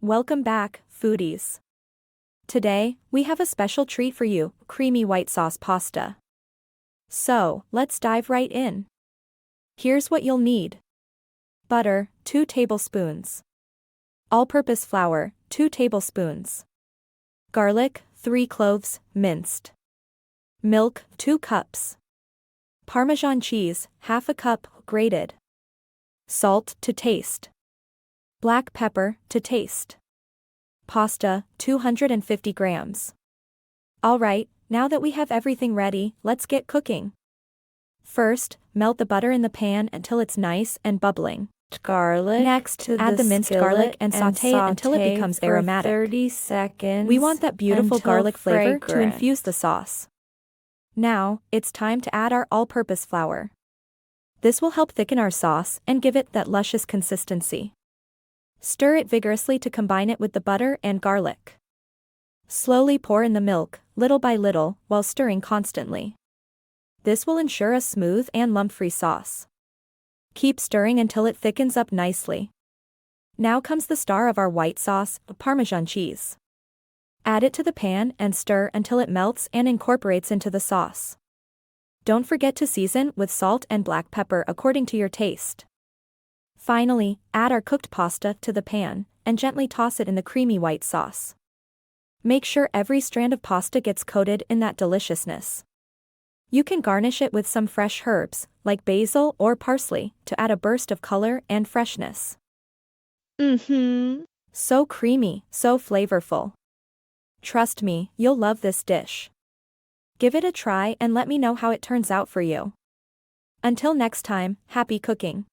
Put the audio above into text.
Welcome back, foodies. Today, we have a special treat for you, creamy white sauce pasta. So, let's dive right in. Here's what you'll need. Butter, 2 tablespoons. All-purpose flour, 2 tablespoons. Garlic, 3 cloves, minced. Milk, 2 cups. Parmesan cheese, half a cup, grated. Salt to taste. Black pepper to taste. Pasta, 250 grams. Alright, now that we have everything ready, let's get cooking. First, melt the butter in the pan until it's nice and bubbling. Garlic. Next, add the minced garlic and saute it until it becomes aromatic. 30 seconds. We want that beautiful garlic flavor to fragrant. infuse the sauce. Now, it's time to add our all-purpose flour. This will help thicken our sauce and give it that luscious consistency. Stir it vigorously to combine it with the butter and garlic. Slowly pour in the milk, little by little, while stirring constantly. This will ensure a smooth and lump-free sauce. Keep stirring until it thickens up nicely. Now comes the star of our white sauce, Parmesan cheese. Add it to the pan and stir until it melts and incorporates into the sauce. Don't forget to season with salt and black pepper according to your taste. Finally, add our cooked pasta to the pan, and gently toss it in the creamy white sauce. Make sure every strand of pasta gets coated in that deliciousness. You can garnish it with some fresh herbs, like basil or parsley, to add a burst of color and freshness. So creamy, so flavorful. Trust me, you'll love this dish. Give it a try and let me know how it turns out for you. Until next time, happy cooking.